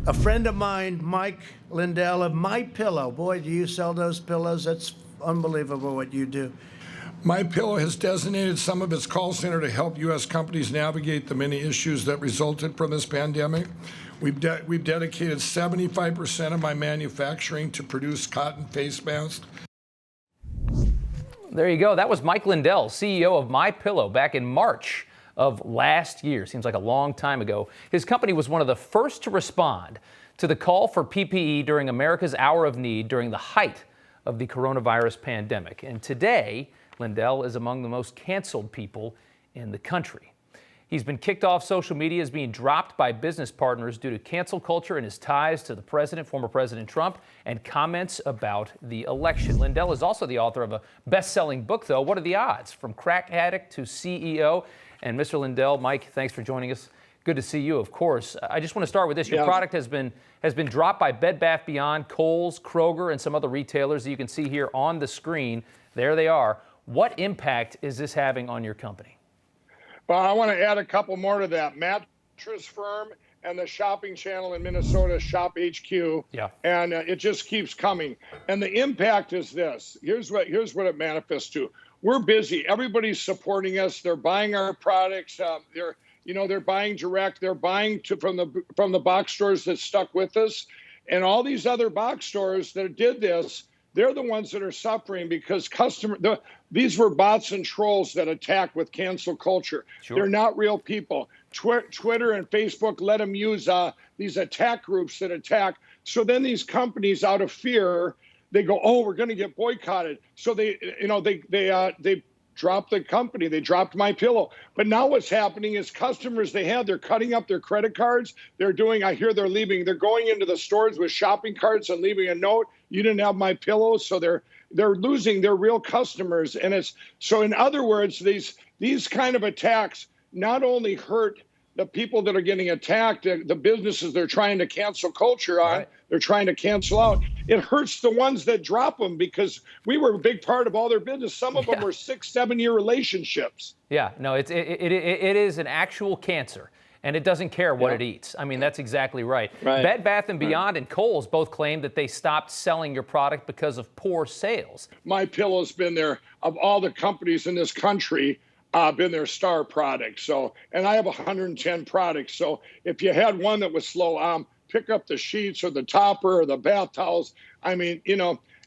A friend of mine, Mike Lindell of My Pillow. Boy, do you sell those pillows? That's unbelievable what you do. My Pillow has designated some of its call center to help U.S. companies navigate the many issues that resulted from this pandemic. We've dedicated 75% of my manufacturing to produce cotton face masks. There you go. That was Mike Lindell, CEO of My Pillow, back in March of last year. Seems like a long time ago. His company was one of the first to respond to the call for PPE during America's hour of need during the height of the coronavirus pandemic. And today, Lindell is among the most canceled people in the country. He's been kicked off social media as being dropped by business partners due to cancel culture and his ties to the president, former President Trump, and comments about the election. Lindell is also the author of a best-selling book, though. What are the odds? From crack addict to CEO. And Mr. Lindell, Mike, thanks for joining us. Good to see you, of course. I just want to start with this. Your product has been dropped by Bed Bath & Beyond, Kohl's, Kroger, and some other retailers that you can see here on the screen. There they are. What impact is this having on your company? Well, I want to add a couple more to that. Mattress Firm and the shopping channel in Minnesota, Shop HQ. Yeah. And it just keeps coming. And the impact is this. Here's what it manifests to. We're busy. Everybody's supporting us. They're buying our products. They're buying direct. They're buying from the box stores that stuck with us, and all these other box stores that did this. They're the ones that are suffering because these were bots and trolls that attack with cancel culture. Sure. They're not real people. Twitter and Facebook let them use these attack groups that attack. So then these companies, out of fear, they go, oh, we're going to get boycotted. So they dropped the company. They dropped My Pillow. But now what's happening is customers they're cutting up their credit cards. I hear they're leaving. They're going into the stores with shopping carts and leaving a note. You didn't have My Pillow. So they're losing their real customers. And so in other words, these kind of attacks not only hurt the people that are getting attacked, the businesses they're trying to cancel culture on, right. They're trying to cancel out. It hurts the ones that drop them because we were a big part of all their business. Some of them were 6-7 year relationships. Yeah, no, it is an actual cancer, and it doesn't care what it eats. I mean, that's exactly right. Bed Bath & Beyond and Kohl's both claimed that they stopped selling your product because of poor sales. My Pillow's been there, of all the companies in this country, been their star product. So, and I have 110 products. So if you had one that was slow, pick up the sheets or the topper or the bath towels. I mean,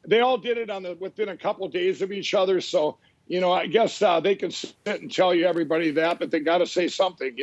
they all did it within a couple of days of each other. So, I guess they can sit and tell you everybody that, but they got to say something,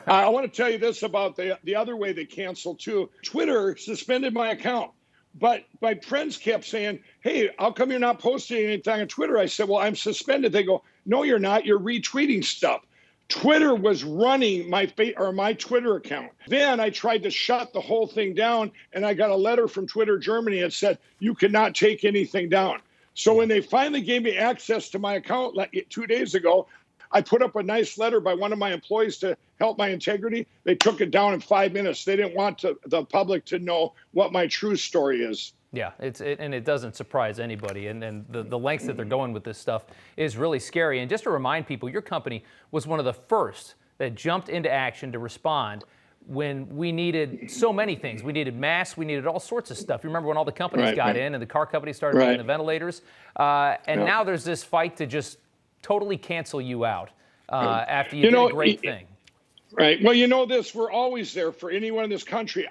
I want to tell you this about the other way they canceled too. Twitter suspended my account. But my friends kept saying, hey, how come you're not posting anything on Twitter? I said, well, I'm suspended. They go, no, you're not. You're retweeting stuff. Twitter was running my Twitter account. Then I tried to shut the whole thing down, and I got a letter from Twitter Germany that said, you cannot take anything down. So when they finally gave me access to my account 2 days ago, I put up a nice letter by one of my employees to help my integrity. They took it down in 5 minutes. They didn't want the public to know what my true story is. Yeah, and it doesn't surprise anybody. And the lengths that they're going with this stuff is really scary. And just to remind people, your company was one of the first that jumped into action to respond when we needed so many things. We needed masks. We needed all sorts of stuff. You remember when all the companies got in and the car companies started making the ventilators? Now there's this fight to just totally cancel you out after you did a great thing. Right. Well, we're always there for anyone in this country.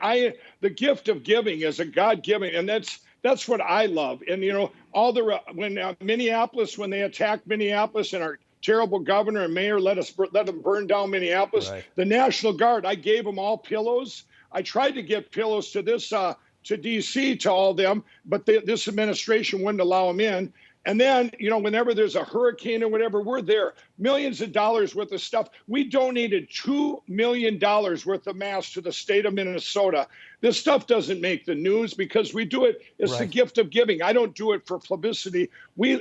The gift of giving is a God-given, and that's what I love. And when Minneapolis, when they attacked Minneapolis, and our terrible governor and mayor let them burn down Minneapolis, the National Guard, I gave them all pillows. I tried to get pillows to to D.C. to all them, but this administration wouldn't allow them in. And then, whenever there's a hurricane or whatever, we're there. Millions of dollars worth of stuff. We donated $2 million worth of masks to the state of Minnesota. This stuff doesn't make the news because we do it. It's the gift of giving. I don't do it for publicity.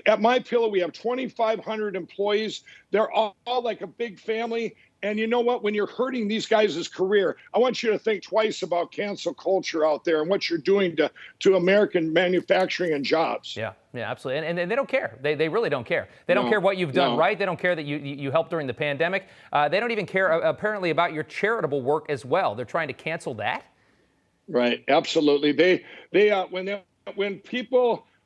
At My Pillow, we have 2,500 employees. They're all like a big family. And you know what? When you're hurting these guys' career, I want you to think twice about cancel culture out there and what you're doing to American manufacturing and jobs. Yeah, absolutely. And they don't care. They really don't care. They don't care what you've done right. They don't care that you helped during the pandemic. They don't even care, apparently, about your charitable work as well. They're trying to cancel that? Right. Absolutely.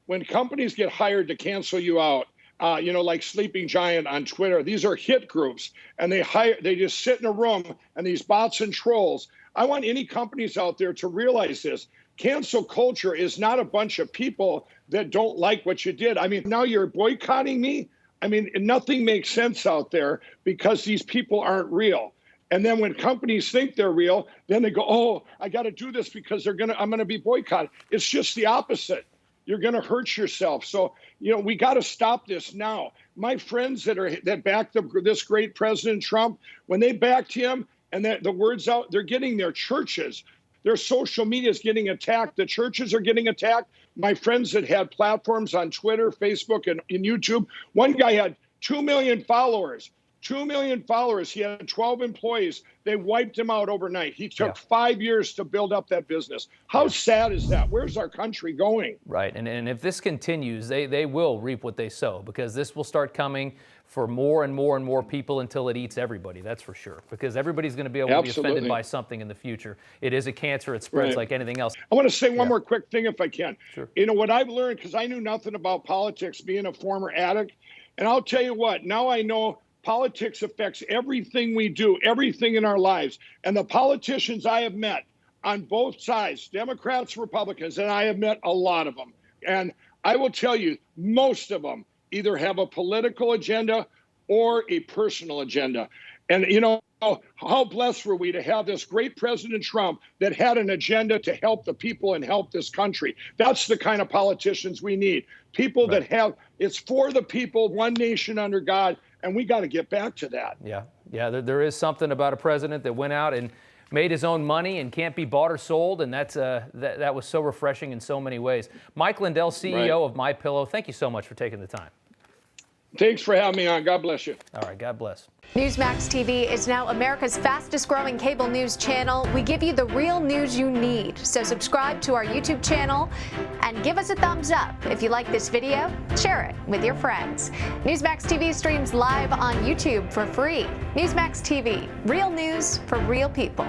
When companies get hired to cancel you out, like Sleeping Giant on Twitter, these are hit groups, and they just sit in a room, and these bots and trolls. I want any companies out there to realize this. Cancel culture is not a bunch of people that don't like what you did. I mean, now you're boycotting me. I mean, nothing makes sense out there because these people aren't real. And then when companies think they're real, then they go, oh, I got to do this because I'm going to be boycotted. It's just the opposite. You're going to hurt yourself. So, we got to stop this now. My friends that backed this great President Trump, when they backed him and the word's out, they're getting their churches. Their social media is getting attacked. The churches are getting attacked. My friends that had platforms on Twitter, Facebook, and YouTube, one guy had 2 million followers. 2 million followers. He had 12 employees. They wiped him out overnight. He took 5 years to build up that business. How sad is that? Where's our country going? Right. And if this continues, they will reap what they sow, because this will start coming for more and more and more people until it eats everybody. That's for sure. Because everybody's going to be able to be offended by something in the future. It is a cancer. It spreads like anything else. I want to say one more quick thing if I can. Sure. What I've learned, because I knew nothing about politics, being a former addict, and I'll tell you what, now I know politics affects everything we do, everything in our lives. And the politicians I have met on both sides, Democrats, Republicans, and I have met a lot of them. And I will tell you, most of them either have a political agenda or a personal agenda. And, how blessed were we to have this great President Trump that had an agenda to help the people and help this country. That's the kind of politicians we need. People that it's for the people, one nation under God. And we got to get back to that. Yeah. There is something about a president that went out and made his own money and can't be bought or sold, and that was so refreshing in so many ways. Mike Lindell, CEO of MyPillow, thank you so much for taking the time. Thanks for having me on. God bless you. All right, God bless. Newsmax TV is now America's fastest growing cable news channel. We give you the real news you need. So subscribe to our YouTube channel and give us a thumbs up. If you like this video, share it with your friends. Newsmax TV streams live on YouTube for free. Newsmax TV, real news for real people.